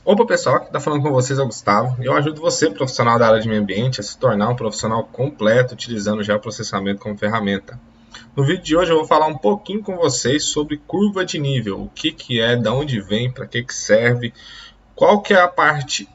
Opa pessoal, aqui está falando com vocês é o Gustavo. Eu ajudo você, profissional da área de meio ambiente, a se tornar um profissional completo utilizando o geoprocessamento como ferramenta. No vídeo de hoje eu vou falar um pouquinho com vocês sobre curva de nível, o que é, de onde vem, para que serve, qual que é a parte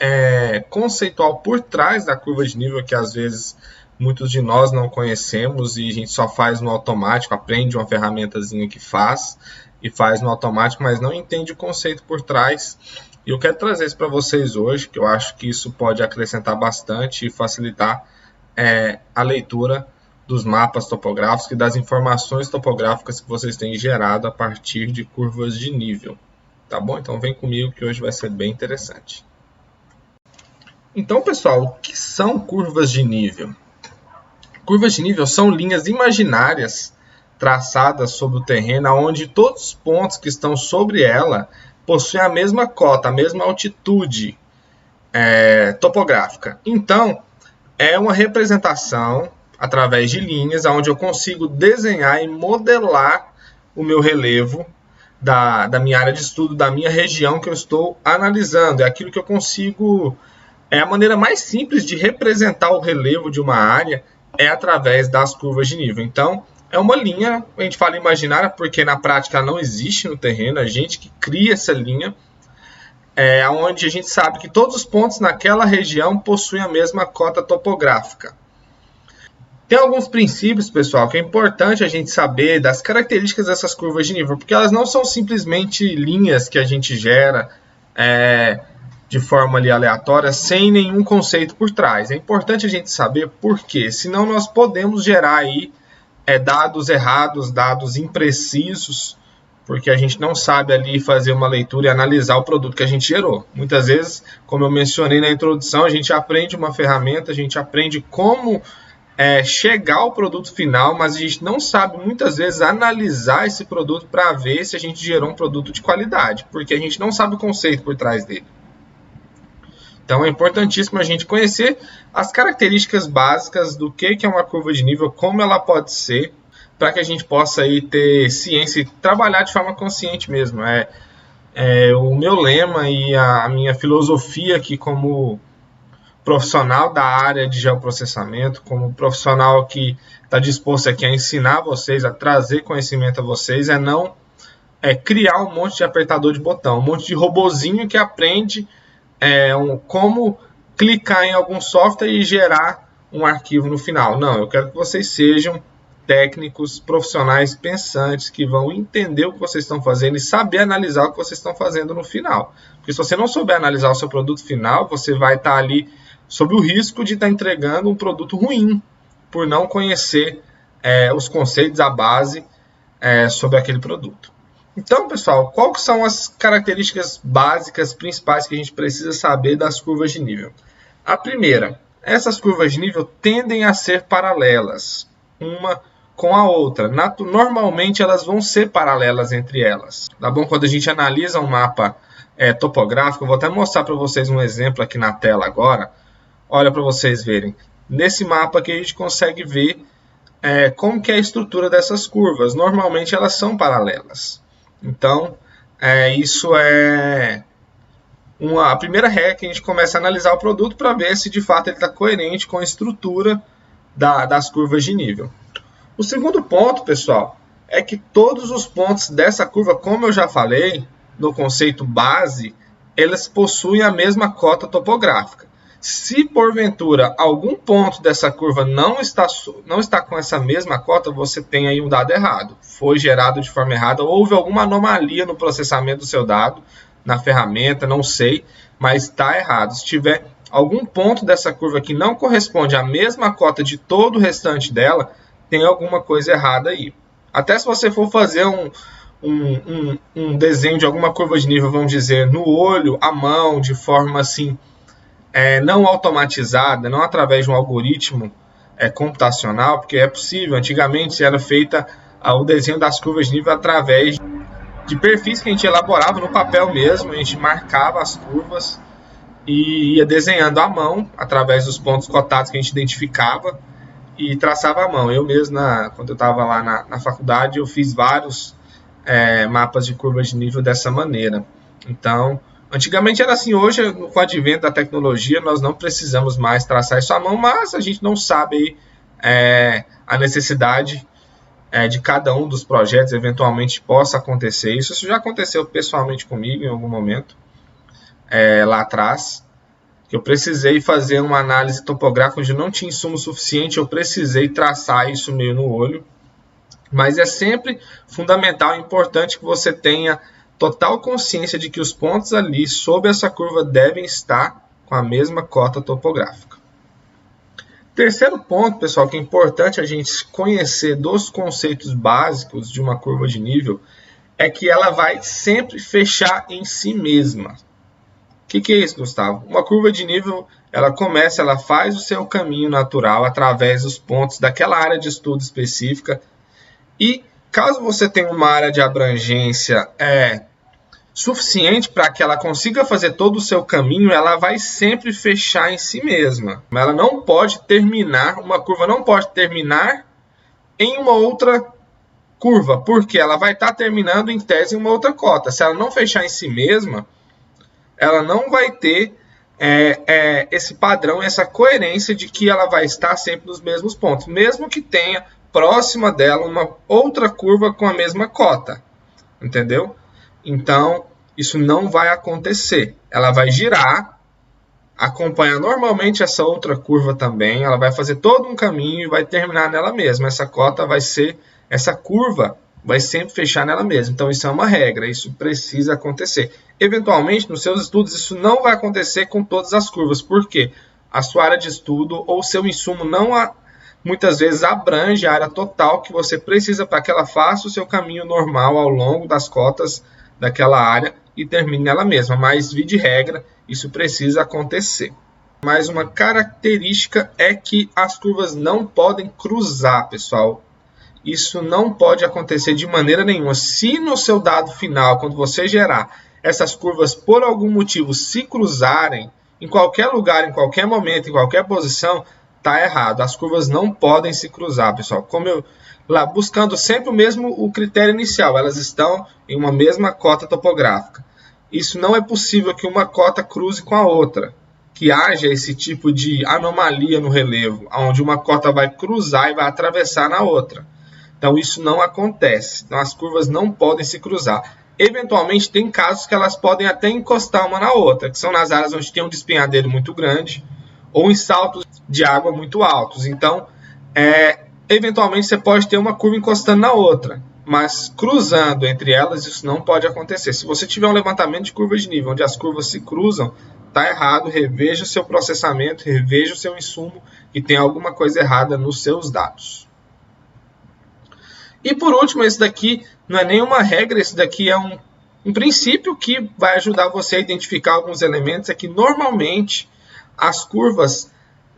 conceitual por trás da curva de nível que às vezes muitos de nós não conhecemos e a gente só faz no automático, aprende uma ferramentazinha que faz e faz no automático, mas não entende o conceito por trás. E eu quero trazer isso para vocês hoje, que eu acho que isso pode acrescentar bastante e facilitar a leitura dos mapas topográficos e das informações topográficas que vocês têm gerado a partir de curvas de nível. Tá bom? Então vem comigo que hoje vai ser bem interessante. Então, pessoal, o que são curvas de nível? Curvas de nível são linhas imaginárias traçadas sobre o terreno, onde todos os pontos que estão sobre ela possuem a mesma cota, a mesma altitude topográfica. Então, é uma representação através de linhas, onde eu consigo desenhar e modelar o meu relevo da minha área de estudo, da minha região que eu estou analisando. É aquilo que eu consigo... É a maneira mais simples de representar o relevo de uma área é através das curvas de nível. Então, é uma linha, a gente fala imaginária porque na prática ela não existe no terreno, a gente que cria essa linha, onde a gente sabe que todos os pontos naquela região possuem a mesma cota topográfica. Tem alguns princípios, pessoal, que é importante a gente saber das características dessas curvas de nível, porque elas não são simplesmente linhas que a gente gera de forma ali aleatória, sem nenhum conceito por trás. É importante a gente saber por quê, senão nós podemos gerar aí dados errados, dados imprecisos, porque a gente não sabe ali fazer uma leitura e analisar o produto que a gente gerou. Muitas vezes, como eu mencionei na introdução, a gente aprende uma ferramenta, a gente aprende como chegar ao produto final, mas a gente não sabe muitas vezes analisar esse produto para ver se a gente gerou um produto de qualidade, porque a gente não sabe o conceito por trás dele. Então é importantíssimo a gente conhecer as características básicas do que é uma curva de nível, como ela pode ser, para que a gente possa aí ter ciência e trabalhar de forma consciente mesmo. O meu lema e a minha filosofia aqui como profissional da área de geoprocessamento, como profissional que está disposto aqui a ensinar vocês, a trazer conhecimento a vocês, não criar um monte de apertador de botão, um monte de robozinho que aprende como clicar em algum software e gerar um arquivo no final. Não, eu quero que vocês sejam técnicos, profissionais, pensantes, que vão entender o que vocês estão fazendo e saber analisar o que vocês estão fazendo no final. Porque se você não souber analisar o seu produto final, você vai estar ali sob o risco de estar entregando um produto ruim, por não conhecer os conceitos, a base sobre aquele produto. Então, pessoal, quais são as características básicas, principais que a gente precisa saber das curvas de nível? A primeira, essas curvas de nível tendem a ser paralelas, uma com a outra. Normalmente, elas vão ser paralelas entre elas. Tá bom? Quando a gente analisa um mapa topográfico, eu vou até mostrar para vocês um exemplo aqui na tela agora. Olha para vocês verem. Nesse mapa aqui a gente consegue ver como que é a estrutura dessas curvas. Normalmente, elas são paralelas. Então, isso é a primeira regra que a gente começa a analisar o produto para ver se de fato ele está coerente com a estrutura das curvas de nível. O segundo ponto, pessoal, é que todos os pontos dessa curva, como eu já falei, no conceito base, eles possuem a mesma cota topográfica. Se porventura algum ponto dessa curva não está com essa mesma cota, você tem aí um dado errado. Foi gerado de forma errada, houve alguma anomalia no processamento do seu dado, na ferramenta, não sei, mas está errado. Se tiver algum ponto dessa curva que não corresponde à mesma cota de todo o restante dela, tem alguma coisa errada aí. Até se você for fazer um desenho de alguma curva de nível, vamos dizer, no olho, à mão, de forma assim, não automatizada, não através de um algoritmo computacional, porque é possível. Antigamente era feita o desenho das curvas de nível através de perfis que a gente elaborava no papel mesmo, a gente marcava as curvas e ia desenhando à mão, através dos pontos cotados que a gente identificava e traçava à mão. Eu mesmo, quando eu estava lá na faculdade, eu fiz vários mapas de curvas de nível dessa maneira. Então, Antigamente era assim, hoje, com o advento da tecnologia, nós não precisamos mais traçar isso à mão, mas a gente não sabe a necessidade de cada um dos projetos, eventualmente possa acontecer. Isso já aconteceu pessoalmente comigo em algum momento, lá atrás, que eu precisei fazer uma análise topográfica onde não tinha insumo suficiente, eu precisei traçar isso meio no olho. Mas é sempre fundamental e importante que você tenha total consciência de que os pontos ali sob essa curva devem estar com a mesma cota topográfica. Terceiro ponto, pessoal, que é importante a gente conhecer dos conceitos básicos de uma curva de nível é que ela vai sempre fechar em si mesma. O que é isso, Gustavo? Uma curva de nível, ela faz o seu caminho natural através dos pontos daquela área de estudo específica e caso você tenha uma área de abrangência suficiente para que ela consiga fazer todo o seu caminho, ela vai sempre fechar em si mesma. Ela não pode terminar, uma curva não pode terminar em uma outra curva, porque ela vai estar terminando em tese em uma outra cota. Se ela não fechar em si mesma, ela não vai ter esse padrão, essa coerência de que ela vai estar sempre nos mesmos pontos, mesmo que tenha próxima dela uma outra curva com a mesma cota, entendeu? Então, isso não vai acontecer. Ela vai girar, acompanhar normalmente essa outra curva também, ela vai fazer todo um caminho e vai terminar nela mesma. Essa cota vai ser, essa curva vai sempre fechar nela mesma. Então, isso é uma regra, isso precisa acontecer. Eventualmente, nos seus estudos, isso não vai acontecer com todas as curvas, porque a sua área de estudo ou seu insumo muitas vezes abrange a área total que você precisa para que ela faça o seu caminho normal ao longo das cotas daquela área e termine nela mesma. Mas, via de regra, isso precisa acontecer. Mas uma característica é que as curvas não podem cruzar, pessoal. Isso não pode acontecer de maneira nenhuma. Se no seu dado final, quando você gerar, essas curvas por algum motivo se cruzarem, em qualquer lugar, em qualquer momento, em qualquer posição, está errado. As curvas não podem se cruzar, pessoal. Buscando sempre o critério inicial, elas estão em uma mesma cota topográfica. Isso não é possível que uma cota cruze com a outra, que haja esse tipo de anomalia no relevo, onde uma cota vai cruzar e vai atravessar na outra. Então isso não acontece, então as curvas não podem se cruzar. Eventualmente tem casos que elas podem até encostar uma na outra, que são nas áreas onde tem um despenhadeiro muito grande, ou em saltos de água muito altos. Então, eventualmente você pode ter uma curva encostando na outra, mas cruzando entre elas isso não pode acontecer. Se você tiver um levantamento de curvas de nível onde as curvas se cruzam, está errado, reveja o seu processamento, reveja o seu insumo e tem alguma coisa errada nos seus dados. E por último, esse daqui não é nenhuma regra, esse daqui é um princípio que vai ajudar você a identificar alguns elementos, é que normalmente as curvas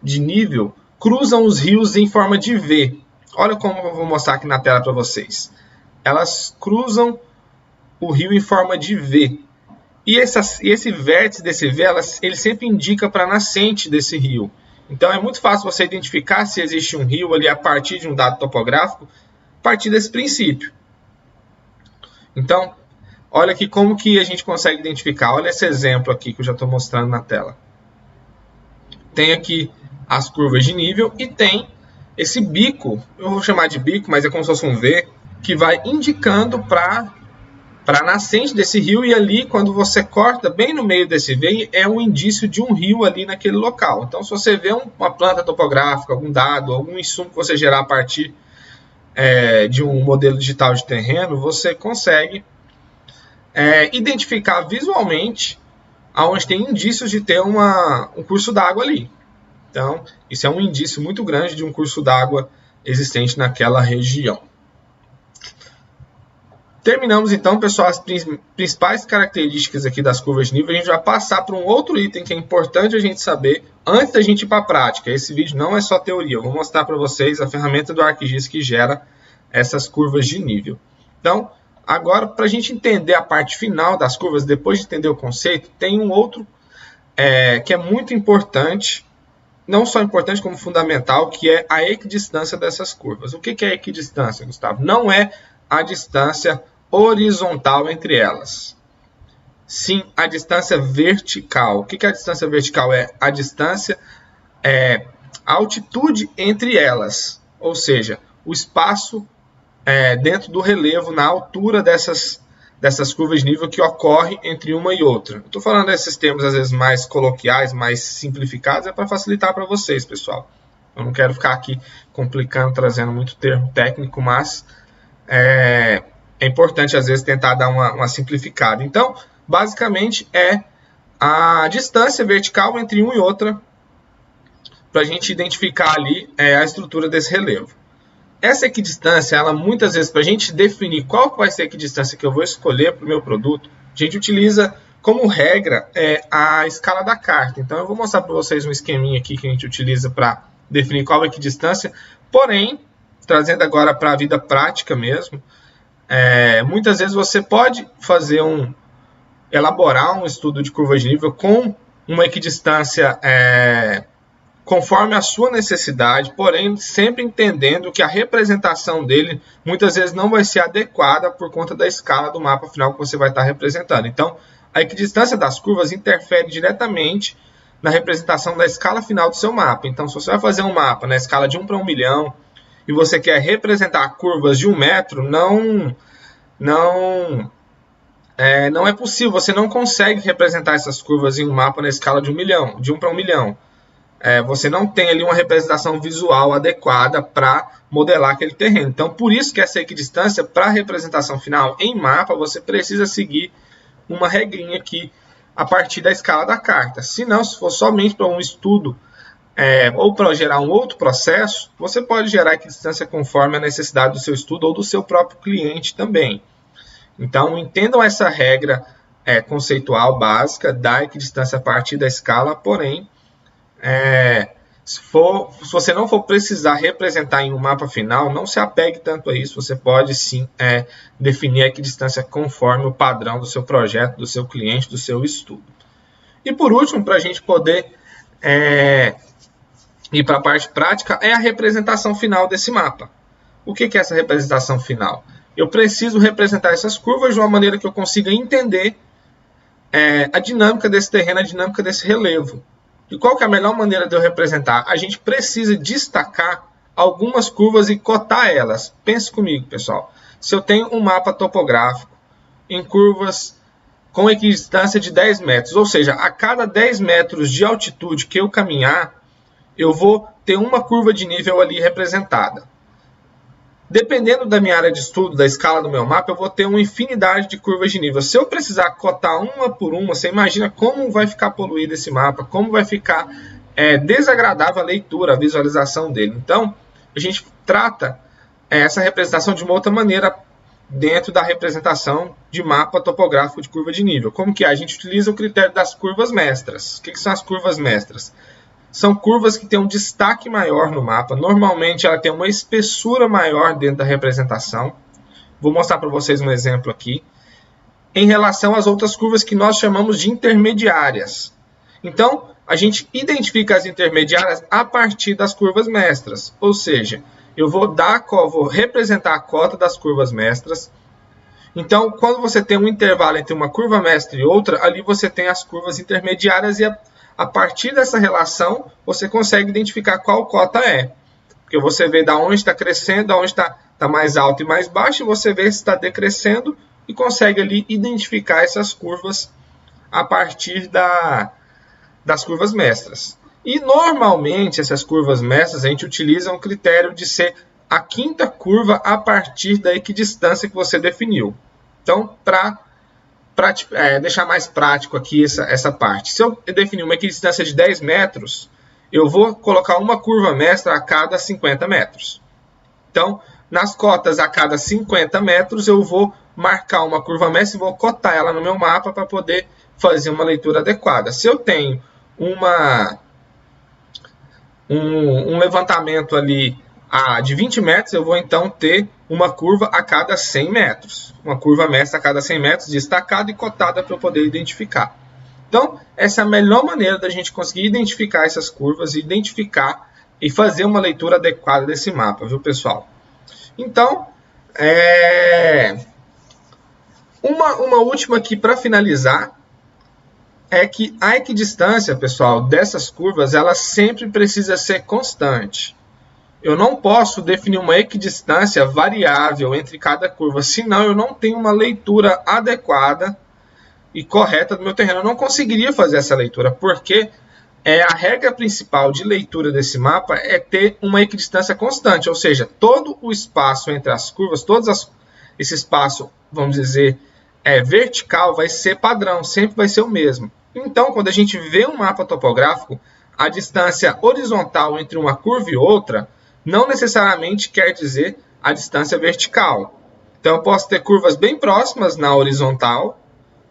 de nível cruzam os rios em forma de V. Olha como eu vou mostrar aqui na tela para vocês. Elas cruzam o rio em forma de V. E esse vértice desse V, ele sempre indica para a nascente desse rio. Então é muito fácil você identificar se existe um rio ali a partir de um dado topográfico, a partir desse princípio. Então, olha aqui como que a gente consegue identificar. Olha esse exemplo aqui que eu já estou mostrando na tela. Tem aqui as curvas de nível e tem esse bico, eu vou chamar de bico, mas é como se fosse um V, que vai indicando para a nascente desse rio, e ali quando você corta bem no meio desse V, é um indício de um rio ali naquele local. Então se você vê uma planta topográfica, algum dado, algum insumo que você gerar a partir de um modelo digital de terreno, você consegue identificar visualmente aonde tem indícios de ter um curso d'água ali. Então, isso é um indício muito grande de um curso d'água existente naquela região. Terminamos então, pessoal, as principais características aqui das curvas de nível. A gente vai passar para um outro item que é importante a gente saber antes da gente ir para a prática. Esse vídeo não é só teoria, eu vou mostrar para vocês a ferramenta do ArcGIS que gera essas curvas de nível. Então, agora, para a gente entender a parte final das curvas, depois de entender o conceito, tem um outro que é muito importante, não só importante como fundamental, que é a equidistância dessas curvas. O que é equidistância, Gustavo? Não é a distância horizontal entre elas. sim a distância vertical. O que é a distância vertical? É a distância, a altitude entre elas, ou seja, o espaço dentro do relevo, na altura dessas curvas de nível que ocorre entre uma e outra. Estou falando desses termos às vezes mais coloquiais, mais simplificados, é para facilitar para vocês, pessoal. Eu não quero ficar aqui complicando, trazendo muito termo técnico, mas é importante às vezes tentar dar uma simplificada. Então, basicamente é a distância vertical entre uma e outra para a gente identificar ali a estrutura desse relevo. Essa equidistância, ela muitas vezes, para a gente definir qual vai ser a equidistância que eu vou escolher para o meu produto, a gente utiliza como regra a escala da carta. Então, eu vou mostrar para vocês um esqueminha aqui que a gente utiliza para definir qual é a equidistância. Porém, trazendo agora para a vida prática mesmo, muitas vezes você pode fazer elaborar um estudo de curva de nível com uma equidistância conforme a sua necessidade, porém sempre entendendo que a representação dele muitas vezes não vai ser adequada por conta da escala do mapa final que você vai estar representando. Então, a equidistância das curvas interfere diretamente na representação da escala final do seu mapa. Então, se você vai fazer um mapa na escala de 1 para 1 milhão e você quer representar curvas de 1 metro, não é possível, você não consegue representar essas curvas em um mapa na escala de 1 milhão, de 1 para 1 milhão. Você não tem ali uma representação visual adequada para modelar aquele terreno. Então, por isso que essa equidistância, para a representação final em mapa, você precisa seguir uma regrinha aqui a partir da escala da carta. Se não, se for somente para um estudo ou para gerar um outro processo, você pode gerar a equidistância conforme a necessidade do seu estudo ou do seu próprio cliente também. Então, entendam essa regra conceitual básica da equidistância a partir da escala, porém, se você não for precisar representar em um mapa final, não se apegue tanto a isso. Você pode sim definir a equidistância conforme o padrão do seu projeto, do seu cliente, do seu estudo. E por último, para a gente poder ir para a parte prática, é a representação final desse mapa. O que é essa representação final? Eu preciso representar essas curvas de uma maneira que eu consiga entender a dinâmica desse terreno, a dinâmica desse relevo. E qual que é a melhor maneira de eu representar? A gente precisa destacar algumas curvas e cotar elas. Pense comigo, pessoal. Se eu tenho um mapa topográfico em curvas com equidistância de 10 metros, ou seja, a cada 10 metros de altitude que eu caminhar, eu vou ter uma curva de nível ali representada. Dependendo da minha área de estudo, da escala do meu mapa, eu vou ter uma infinidade de curvas de nível. Se eu precisar cotar uma por uma, você imagina como vai ficar poluído esse mapa, como vai ficar desagradável a leitura, a visualização dele. Então, a gente trata essa representação de uma outra maneira dentro da representação de mapa topográfico de curva de nível. Como que é? A gente utiliza o critério das curvas mestras. O que são as curvas mestras? São curvas que têm um destaque maior no mapa. Normalmente, ela tem uma espessura maior dentro da representação. Vou mostrar para vocês um exemplo aqui. Em relação às outras curvas que nós chamamos de intermediárias. Então, a gente identifica as intermediárias a partir das curvas mestras. Ou seja, eu vou representar a cota das curvas mestras. Então, quando você tem um intervalo entre uma curva mestra e outra, ali você tem as curvas intermediárias e a partir dessa relação, você consegue identificar qual cota é. Porque você vê da onde está crescendo, da onde está mais alto e mais baixo, e você vê se está decrescendo e consegue ali identificar essas curvas a partir das curvas mestras. E normalmente essas curvas mestras a gente utiliza um critério de ser a quinta curva a partir da equidistância que você definiu. Então, para deixar mais prático aqui essa parte. Se eu definir uma equidistância de 10 metros, eu vou colocar uma curva mestra a cada 50 metros. Então, nas cotas a cada 50 metros, eu vou marcar uma curva mestra e vou cotar ela no meu mapa para poder fazer uma leitura adequada. Se eu tenho um levantamento ali de 20 metros, eu vou então ter uma curva a cada 100 metros. Uma curva mestra a cada 100 metros, destacada e cotada para eu poder identificar. Então, essa é a melhor maneira da gente conseguir identificar essas curvas, identificar e fazer uma leitura adequada desse mapa, viu, pessoal? Então, Uma última aqui para finalizar é que a equidistância, pessoal, dessas curvas, ela sempre precisa ser constante. Eu não posso definir uma equidistância variável entre cada curva, senão eu não tenho uma leitura adequada e correta do meu terreno. Eu não conseguiria fazer essa leitura, porque a regra principal de leitura desse mapa é ter uma equidistância constante, ou seja, todo o espaço entre as curvas, esse espaço, vamos dizer, vertical, vai ser padrão, sempre vai ser o mesmo. Então, quando a gente vê um mapa topográfico, a distância horizontal entre uma curva e outra não necessariamente quer dizer a distância vertical. Então, eu posso ter curvas bem próximas na horizontal,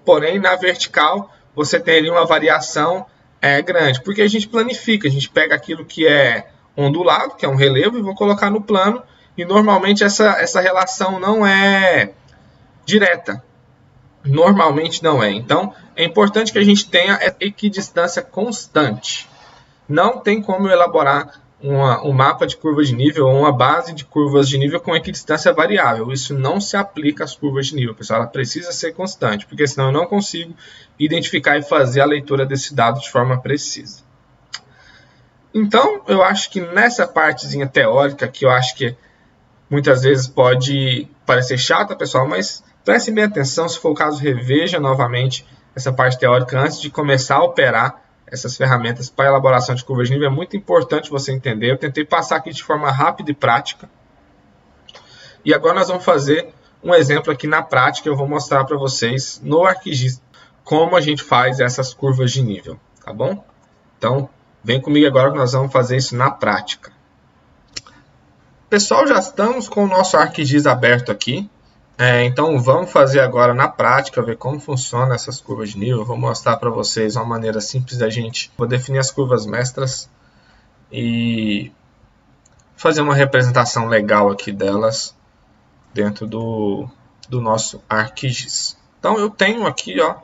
porém, na vertical, você tem ali uma variação grande, porque a gente planifica, a gente pega aquilo que é ondulado, que é um relevo, e vou colocar no plano, e normalmente essa relação não é direta. Normalmente não é. Então, é importante que a gente tenha equidistância constante. Não tem como elaborar um mapa de curva de nível ou uma base de curvas de nível com equidistância variável. Isso não se aplica às curvas de nível, pessoal. Ela precisa ser constante, porque senão eu não consigo identificar e fazer a leitura desse dado de forma precisa. Então, eu acho que nessa partezinha teórica, que eu acho que muitas vezes pode parecer chata, pessoal, mas prestem bem atenção, se for o caso, reveja novamente essa parte teórica antes de começar a operar essas ferramentas para elaboração de curvas de nível. É muito importante você entender. Eu tentei passar aqui de forma rápida e prática. E agora nós vamos fazer um exemplo aqui na prática. Eu vou mostrar para vocês no ArcGIS como a gente faz essas curvas de nível, tá bom? Então, vem comigo agora que nós vamos fazer isso na prática. Pessoal, já estamos com o nosso ArcGIS aberto aqui. Então, vamos fazer agora na prática, ver como funciona essas curvas de nível. Eu vou mostrar para vocês uma maneira simples da gente. Vou definir as curvas mestras e fazer uma representação legal aqui delas dentro do nosso ArcGIS. Então, eu tenho aqui, ó,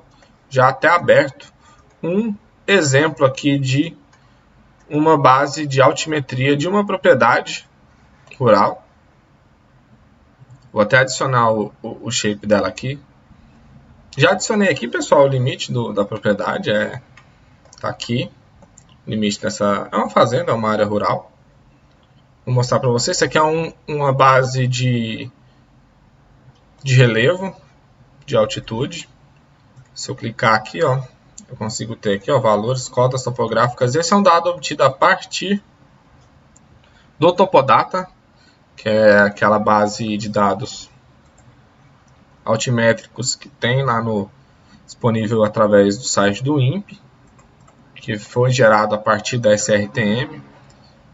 já até aberto, um exemplo aqui de uma base de altimetria de uma propriedade rural. Vou até adicionar o shape dela aqui. Já adicionei aqui, pessoal, o limite da propriedade. Tá aqui. O limite dessa... É uma fazenda, é uma área rural. Vou mostrar para vocês. Isso aqui é uma base de relevo, de altitude. Se eu clicar aqui, ó, eu consigo ter aqui, ó, valores, cotas topográficas. Esse é um dado obtido a partir do Topodata, que é aquela base de dados altimétricos que tem lá disponível através do site do INPE, que foi gerado a partir da SRTM.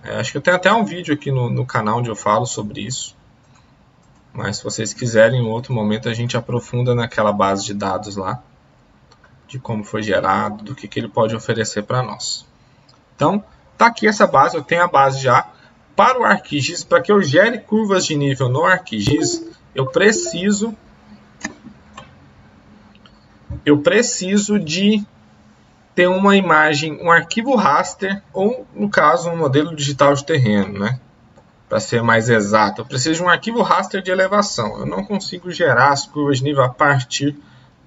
Acho que eu tenho até um vídeo aqui no canal onde eu falo sobre isso, mas se vocês quiserem, em outro momento a gente aprofunda naquela base de dados lá, de como foi gerado, do que ele pode oferecer para nós. Então, tá aqui essa base, eu tenho a base já. Para o ArcGIS, para que eu gere curvas de nível no ArcGIS, eu preciso de ter uma imagem, um arquivo raster, ou no caso, um modelo digital de terreno, né? Para ser mais exato, eu preciso de um arquivo raster de elevação. Eu não consigo gerar as curvas de nível a partir,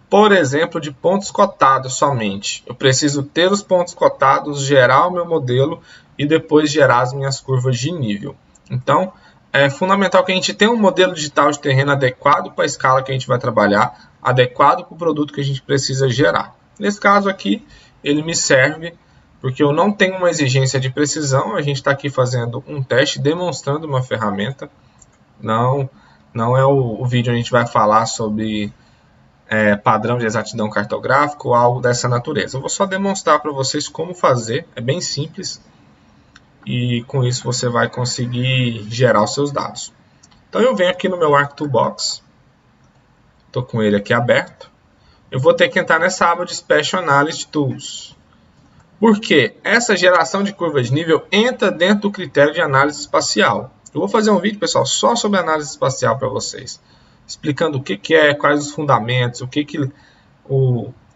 por exemplo, de pontos cotados somente. Eu preciso ter os pontos cotados, gerar o meu modelo e depois gerar as minhas curvas de nível. Então, é fundamental que a gente tenha um modelo digital de terreno adequado para a escala que a gente vai trabalhar, adequado para o produto que a gente precisa gerar. Nesse caso aqui, ele me serve porque eu não tenho uma exigência de precisão. A gente está aqui fazendo um teste, demonstrando uma ferramenta. Não é o vídeo onde a gente vai falar sobre padrão de exatidão cartográfica ou algo dessa natureza. Eu vou só demonstrar para vocês como fazer, é bem simples. E com isso você vai conseguir gerar os seus dados. Então eu venho aqui no meu ArcToolbox. Estou com ele aqui aberto. Eu vou ter que entrar nessa aba de Special Analysis Tools. Por quê? Essa geração de curvas de nível entra dentro do critério de análise espacial. Eu vou fazer um vídeo, pessoal, só sobre análise espacial para vocês. Explicando o que é, quais os fundamentos,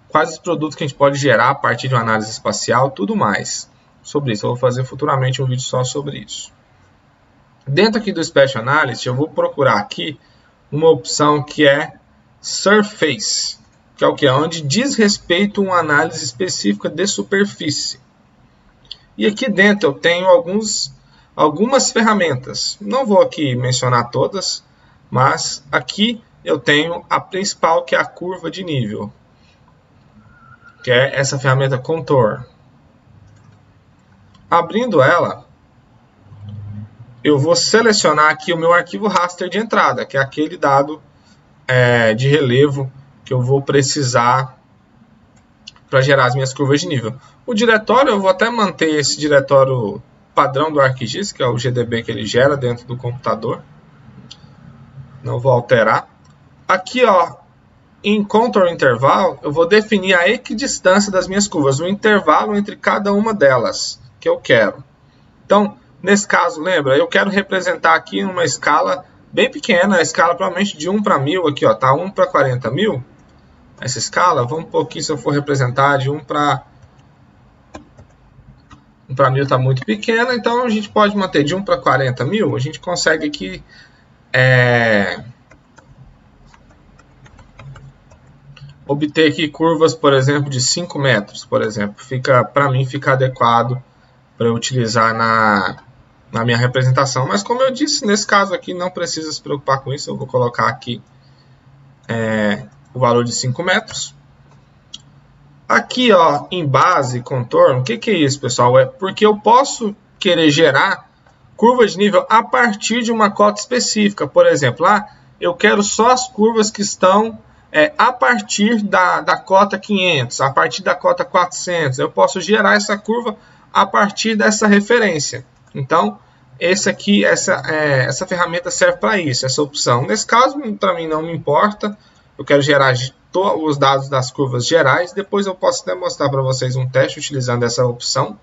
quais os produtos que a gente pode gerar a partir de uma análise espacial, tudo mais. Sobre isso, eu vou fazer futuramente um vídeo só sobre isso. Dentro aqui do Special Analysis, eu vou procurar aqui uma opção que é Surface, que é o que? Onde diz respeito a uma análise específica de superfície. E aqui dentro eu tenho algumas ferramentas. Não vou aqui mencionar todas, mas aqui eu tenho a principal, que é a curva de nível, que é essa ferramenta Contour. Abrindo ela, eu vou selecionar aqui o meu arquivo raster de entrada, que é aquele dado de relevo que eu vou precisar para gerar as minhas curvas de nível. O diretório, eu vou até manter esse diretório padrão do ArcGIS, que é o GDB que ele gera dentro do computador. Não vou alterar. Aqui, ó, em Contour Interval, eu vou definir a equidistância das minhas curvas, o intervalo entre cada uma delas que eu quero. Então, nesse caso, lembra, eu quero representar aqui uma escala bem pequena, a escala provavelmente de 1 para 1000, aqui ó, tá 1 para 40.000. Essa escala, vamos pôr aqui, se eu for representar de 1 para 1000 está muito pequena, então a gente pode manter de 1 para 40.000, a gente consegue aqui obter aqui curvas, por exemplo, de 5 metros, por exemplo. Para mim fica adequado para eu utilizar na minha representação. Mas como eu disse, nesse caso aqui não precisa se preocupar com isso, eu vou colocar aqui o valor de 5 metros. Aqui, ó, em base, contorno, o que é isso, pessoal? É porque eu posso querer gerar curvas de nível a partir de uma cota específica. Por exemplo, eu quero só as curvas que estão a partir da cota 500, a partir da cota 400. Eu posso gerar essa curva a partir dessa referência. Então, essa ferramenta serve para isso, essa opção. Nesse caso, para mim não me importa. Eu quero gerar os dados das curvas gerais. Depois eu posso até mostrar para vocês um teste utilizando essa opção.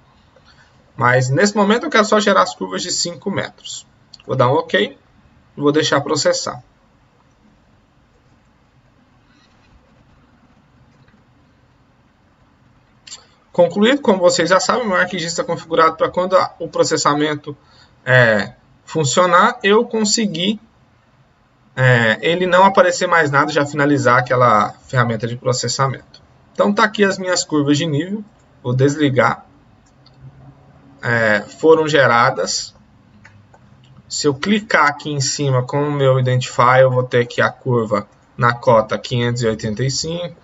Mas nesse momento eu quero só gerar as curvas de 5 metros. Vou dar um OK e vou deixar processar. Concluído, como vocês já sabem, o meu ArcGIS está configurado para quando o processamento funcionar, eu conseguir ele não aparecer mais nada, já finalizar aquela ferramenta de processamento. Então tá aqui as minhas curvas de nível, vou desligar, foram geradas. Se eu clicar aqui em cima com o meu Identify, eu vou ter aqui a curva na cota 585,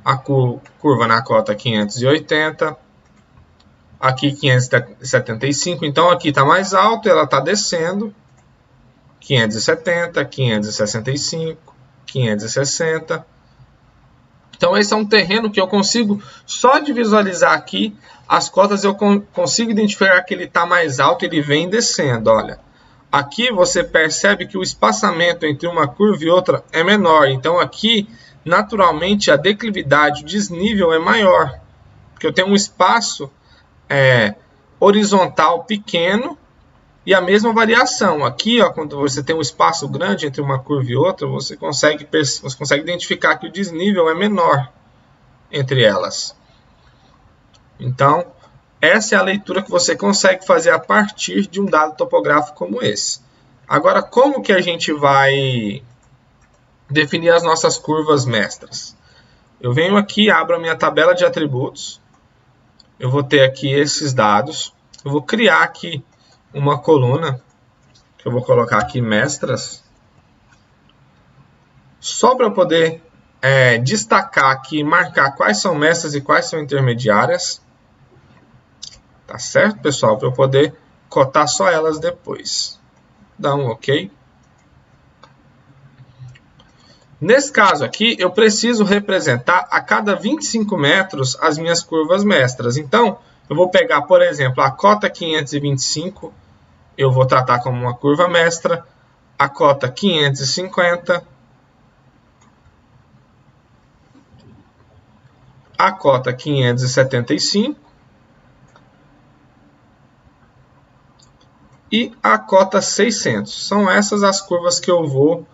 a curva na cota 580, aqui 575, então aqui está mais alto, ela está descendo, 570, 565, 560. Então esse é um terreno que eu consigo, só de visualizar aqui as cotas, eu consigo identificar que ele está mais alto, ele vem descendo, olha. Aqui você percebe que o espaçamento entre uma curva e outra é menor, então aqui naturalmente a declividade, o desnível é maior, porque eu tenho um espaço horizontal pequeno e a mesma variação. Aqui, ó, quando você tem um espaço grande entre uma curva e outra, você consegue identificar que o desnível é menor entre elas. Então, essa é a leitura que você consegue fazer a partir de um dado topográfico como esse. Agora, como que a gente vai definir as nossas curvas mestras? Eu venho aqui, abro a minha tabela de atributos, eu vou ter aqui esses dados, eu vou criar aqui uma coluna, que eu vou colocar aqui mestras, só para poder destacar aqui, marcar quais são mestras e quais são intermediárias. Tá certo, pessoal? Para eu poder cotar só elas depois. Dá um OK. Nesse caso aqui, eu preciso representar a cada 25 metros as minhas curvas mestras. Então, eu vou pegar, por exemplo, a cota 525, eu vou tratar como uma curva mestra, a cota 550, a cota 575 e a cota 600. São essas as curvas que eu vou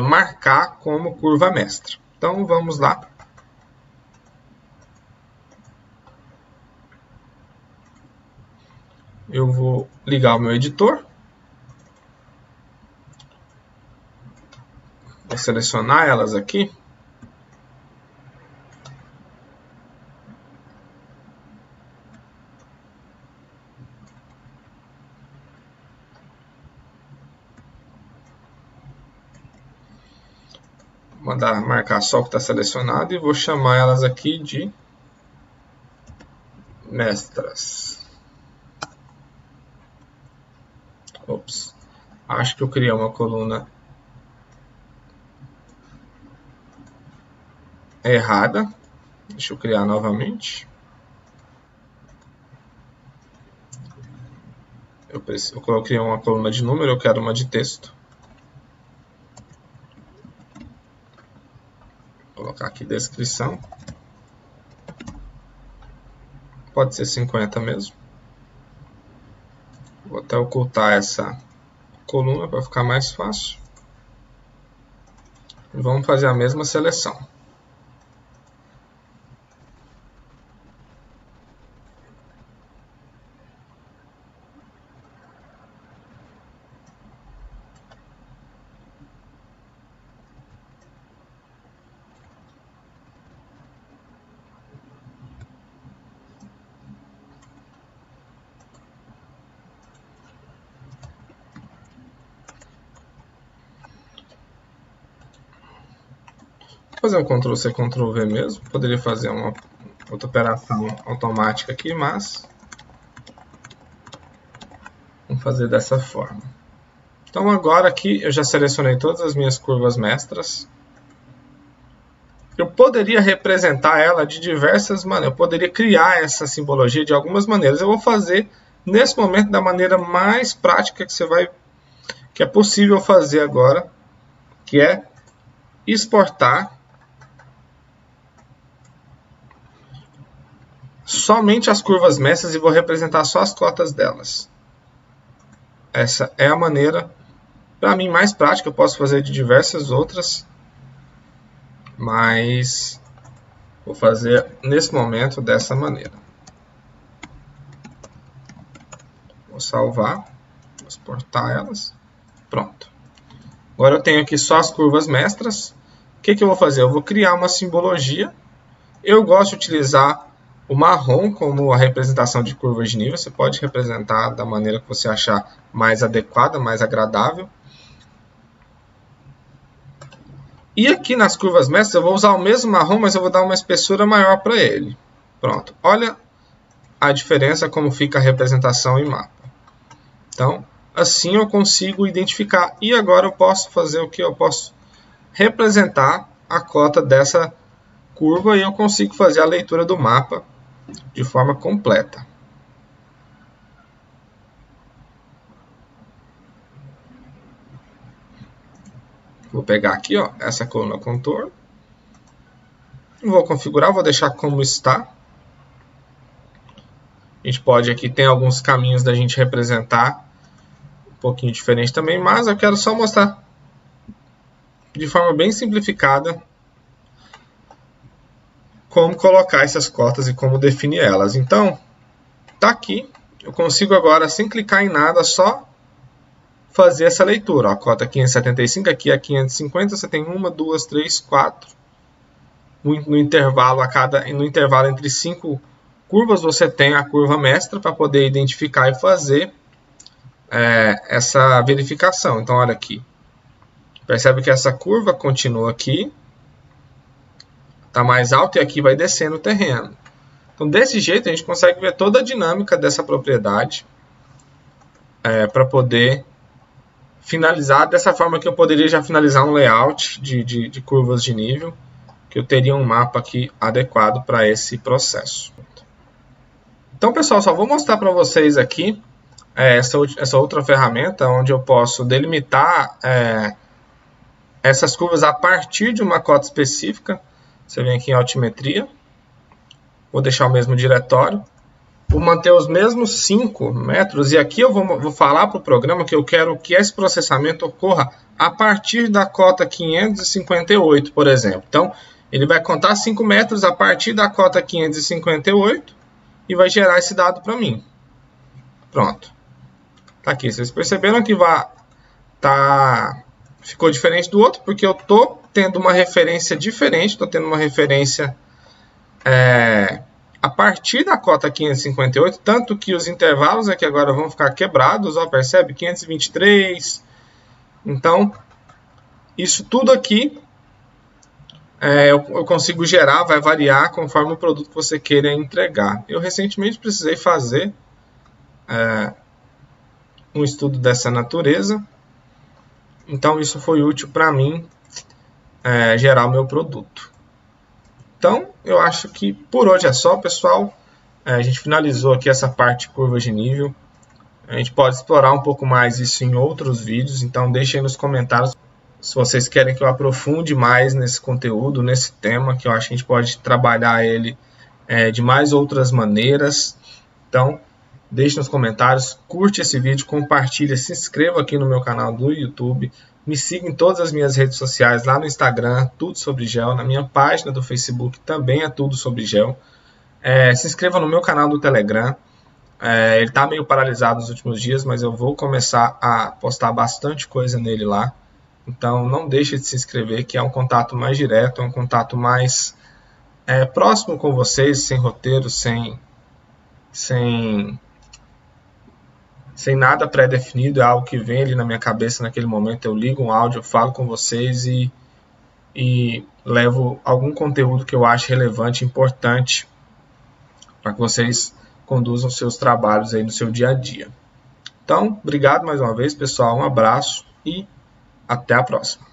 marcar como curva mestra. Então, vamos lá. Eu vou ligar o meu editor. selecionar elas aqui. Vou marcar só o que está selecionado e vou chamar elas aqui de mestras. Ops, acho que eu criei uma coluna errada. Deixa eu criar novamente. Eu coloquei uma coluna de número, eu quero uma de texto. Vou colocar aqui descrição. Pode ser 50 mesmo. Vou até ocultar essa coluna para ficar mais fácil. E vamos fazer a mesma seleção. Vou fazer um Ctrl+C, Ctrl+V mesmo. Poderia fazer uma outra operação automática aqui, mas vamos fazer dessa forma. Então agora aqui eu já selecionei todas as minhas curvas mestras. Eu poderia representar ela de diversas maneiras. Eu poderia criar essa simbologia de algumas maneiras. Eu vou fazer nesse momento da maneira mais prática que é possível fazer agora, que é exportar somente as curvas mestras e vou representar só as cotas delas. Essa é a maneira, para mim, mais prática. Eu posso fazer de diversas outras, mas vou fazer nesse momento dessa maneira. Vou salvar, vou exportar elas. Pronto. Agora eu tenho aqui só as curvas mestras. O que eu vou fazer? Eu vou criar uma simbologia. Eu gosto de utilizar o marrom como a representação de curvas de nível. Você pode representar da maneira que você achar mais adequada, mais agradável. E aqui nas curvas mestras eu vou usar o mesmo marrom, mas eu vou dar uma espessura maior para ele. Pronto. Olha a diferença como fica a representação em mapa. Então, assim eu consigo identificar. E agora eu posso fazer o que? Eu posso representar a cota dessa curva e eu consigo fazer a leitura do mapa de forma completa. Vou pegar aqui, ó, essa coluna contorno. Vou configurar, vou deixar como está. A gente pode aqui, tem alguns caminhos da gente representar um pouquinho diferente também, mas eu quero só mostrar de forma bem simplificada como colocar essas cotas e como definir elas. Então, tá aqui. Eu consigo agora, sem clicar em nada, só fazer essa leitura. A cota 575, aqui é 550, você tem 1, 2, 3, 4. No intervalo entre 5 curvas, você tem a curva mestra para poder identificar e fazer essa verificação. Então, olha aqui. Percebe que essa curva continua aqui. Está mais alto e aqui vai descendo o terreno. Então, desse jeito, a gente consegue ver toda a dinâmica dessa propriedade para poder finalizar. Dessa forma que eu poderia já finalizar um layout de curvas de nível, que eu teria um mapa aqui adequado para esse processo. Então, pessoal, só vou mostrar para vocês aqui essa outra ferramenta, onde eu posso delimitar essas curvas a partir de uma cota específica. Você vem aqui em altimetria, vou deixar o mesmo diretório, vou manter os mesmos 5 metros e aqui eu vou falar para o programa que eu quero que esse processamento ocorra a partir da cota 558, por exemplo. Então, ele vai contar 5 metros a partir da cota 558 e vai gerar esse dado para mim. Pronto. Tá aqui, vocês perceberam que vai estar ficou diferente do outro, porque eu estou tendo uma referência diferente, estou tendo uma referência a partir da cota 558, tanto que os intervalos aqui agora vão ficar quebrados, ó, percebe? 523. Então, isso tudo aqui eu consigo gerar, vai variar conforme o produto que você queira entregar. Eu recentemente precisei fazer um estudo dessa natureza, então isso foi útil para mim gerar o meu produto. Então, eu acho que por hoje é só, pessoal. A gente finalizou aqui essa parte de curva de nível. A gente pode explorar um pouco mais isso em outros vídeos, então deixem aí nos comentários se vocês querem que eu aprofunde mais nesse conteúdo, nesse tema, que eu acho que a gente pode trabalhar ele de mais outras maneiras. Então, deixe nos comentários, curte esse vídeo, compartilha, se inscreva aqui no meu canal do YouTube. Me siga em todas as minhas redes sociais, lá no Instagram, Tudo Sobre Gel. Na minha página do Facebook também é Tudo Sobre Gel. Se inscreva no meu canal do Telegram. Ele está meio paralisado nos últimos dias, mas eu vou começar a postar bastante coisa nele lá. Então não deixe de se inscrever, que é um contato mais direto, é um contato mais próximo com vocês, sem roteiro, sem nada pré-definido, é algo que vem ali na minha cabeça naquele momento. Eu ligo um áudio, eu falo com vocês e levo algum conteúdo que eu acho relevante, importante, para que vocês conduzam seus trabalhos aí no seu dia a dia. Então, obrigado mais uma vez, pessoal, um abraço e até a próxima.